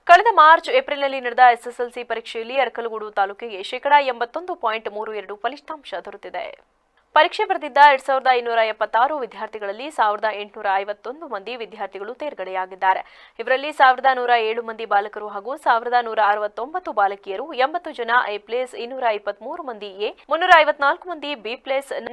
ಕಳೆದ ಮಾರ್ಚ್ ಏಪ್ರಿಲ್ನಲ್ಲಿ ನಡೆದ ಎಸ್ಎಸ್ಎಲ್ಸಿ ಪರೀಕ್ಷೆಯಲ್ಲಿ ಅರಕಲಗೂಡು ತಾಲೂಕಿಗೆ 81.32% ಫಲಿತಾಂಶ ದೊರೆತಿದೆ. ಪರೀಕ್ಷೆ ಬರೆದಿದ್ದ 2576 ವಿದ್ಯಾರ್ಥಿಗಳಲ್ಲಿ 1851 ಮಂದಿ ವಿದ್ಯಾರ್ಥಿಗಳು ತೇರ್ಗಡೆಯಾಗಿದ್ದಾರೆ. ಇವರಲ್ಲಿ 1107 ಮಂದಿ ಬಾಲಕರು ಹಾಗೂ 1169 ಬಾಲಕಿಯರು, 80 ಜನ A+, 223 ಮಂದಿ A, 354 ಮಂದಿ B+,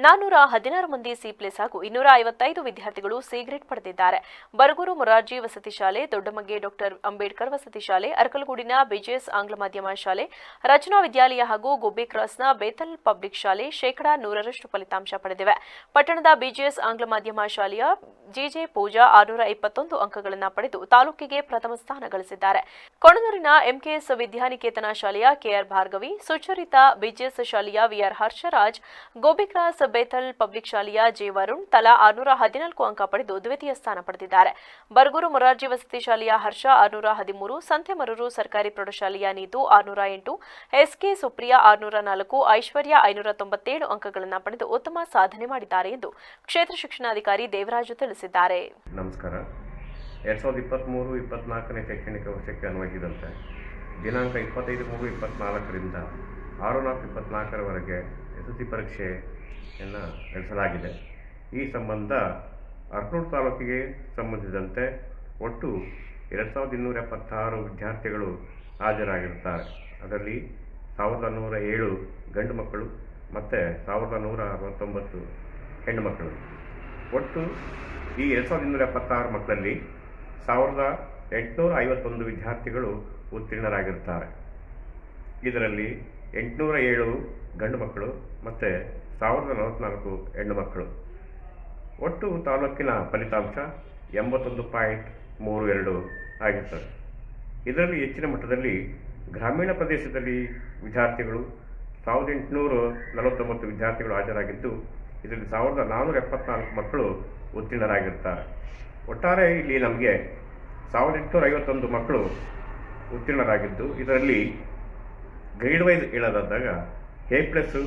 416 ಮಂದಿ C+, ಹಾಗೂ 255 ವಿದ್ಯಾರ್ಥಿಗಳು C ಗ್ರೇಡ್ ಪಡೆದಿದ್ದಾರೆ. ಬರಗೂರು ಮೊರಾರ್ಜಿ ವಸತಿ ಶಾಲೆ, ದೊಡ್ಡಮಗ್ಗೆ ಡಾಕ್ಟರ್ ಅಂಬೇಡ್ಕರ್ ವಸತಿ ಶಾಲೆ, ಅರಕಲಗೂಡಿನ ಬಿಜಿಎಸ್ ಆಂಗ್ಲ ಮಾಧ್ಯಮ ಶಾಲೆ, ರಚನಾ ವಿದ್ಯಾಲಯ ಹಾಗೂ ಗುಬ್ಬಿ ಕ್ರಾಸ್ನ ಬೇತಲ್ ಪಬ್ಲಿಕ್ ಶಾಲೆ 100% ಫಲಿತಾಂಶ ಪಡೆದಿವೆ. ಪಟ್ಟಣದ ಬಿಜಿಎಸ್ ಆಂಗ್ಲ ಮಾಧ್ಯಮ ಶಾಲೆಯ ಜಿಜೆ ಪೂಜಾ 621 ಅಂಕಗಳನ್ನು ಪಡೆದು ತಾಲೂಕಿಗೆ ಪ್ರಥಮ ಸ್ಥಾನ ಗಳಿಸಿದ್ದಾರೆ. ಕೊಣನೂರಿನ ಎಂಕೆಎಸ್ ವಿದ್ಯಾನಿಕೇತನ ಶಾಲೆಯ ಕೆಆರ್ ಭಾರ್ಗವಿ, ಸುಚರಿತಾ ಬಿಜಿಎಸ್ ಶಾಲೆಯ VR Harshraj, gobi cross ಬೇತಲ್ public ಶಾಲೆಯ ಜೆ ವರುಣ್ ತಲಾ 614 ಅಂಕ ಪಡೆದು ದ್ವಿತೀಯ ಸ್ಥಾನ ಪಡೆದಿದ್ದಾರೆ. ಬರಗೂರು ಮೊರಾರ್ಜಿ ವಸತಿ ಶಾಲೆಯ ಹರ್ಷ 613, ಸಂತೆಮರೂರು ಸರ್ಕಾರಿ ಪ್ರೌಢಶಾಲೆಯ ನೀತು 608, ಎಸ್ಕೆ ಸುಪ್ರಿಯಾ 604, ಐಶ್ವರ್ಯ 597 ಅಂಕಗಳನ್ನು ಪಡೆದು ಉತ್ತಮ ಸಾಧನೆ ಮಾಡಿದ್ದಾರೆ ಎಂದು ಕ್ಷೇತ್ರ ಶಿಕ್ಷಣಾಧಿಕಾರಿ ದೇವರಾಜು ತಿಳಿಸಿದ್ದಾರೆ. ನಮಸ್ಕಾರ. 2023-24ನೇ ಶೈಕ್ಷಣಿಕ ವರ್ಷಕ್ಕೆ ಅನ್ವಯಿಸಿದಂತೆ ದಿನಾಂಕ 25/3/24ರಿಂದ 6/4/24ರವರೆಗೆ ಎಸ್ಎಸ್ಎಲ್ಸಿ ಪರೀಕ್ಷೆಯನ್ನು ನಡೆಸಲಾಗಿದೆ. ಈ ಸಂಬಂಧ ಅರಕಲಗೂಡು ತಾಲೂಕಿಗೆ ಸಂಬಂಧಿಸಿದಂತೆ ಒಟ್ಟು 2276 ವಿದ್ಯಾರ್ಥಿಗಳು ಹಾಜರಾಗಿರುತ್ತಾರೆ. ಅದರಲ್ಲಿ 1107 ಗಂಡು ಮಕ್ಕಳು ಮತ್ತು 1169 ಹೆಣ್ಣು ಮಕ್ಕಳು. ಒಟ್ಟು ಈ 2276 ಮಕ್ಕಳಲ್ಲಿ 1851 ವಿದ್ಯಾರ್ಥಿಗಳು ಉತ್ತೀರ್ಣರಾಗಿರುತ್ತಾರೆ. ಇದರಲ್ಲಿ 807 ಗಂಡು ಮಕ್ಕಳು ಮತ್ತು 1044 ಹೆಣ್ಣು ಮಕ್ಕಳು. ಒಟ್ಟು ತಾಲೂಕಿನ ಫಲಿತಾಂಶ 81.32 ಆಗಿರ್ತದೆ. ಇದರಲ್ಲಿ ಹೆಚ್ಚಿನ ಮಟ್ಟದಲ್ಲಿ ಗ್ರಾಮೀಣ ಪ್ರದೇಶದಲ್ಲಿ ವಿದ್ಯಾರ್ಥಿಗಳು 1849 ವಿದ್ಯಾರ್ಥಿಗಳು ಹಾಜರಾಗಿದ್ದು, ಇದರಲ್ಲಿ 1474 ಮಕ್ಕಳು ಉತ್ತೀರ್ಣರಾಗಿರ್ತಾರೆ. ಒಟ್ಟಾರೆ ಇಲ್ಲಿ ನಮಗೆ 1851 ಮಕ್ಕಳು ಉತ್ತೀರ್ಣರಾಗಿದ್ದು, ಇದರಲ್ಲಿ ಗ್ರೇಡ್ ವೈಸ್ ಹೇಳೋದಾದಾಗ A+ 80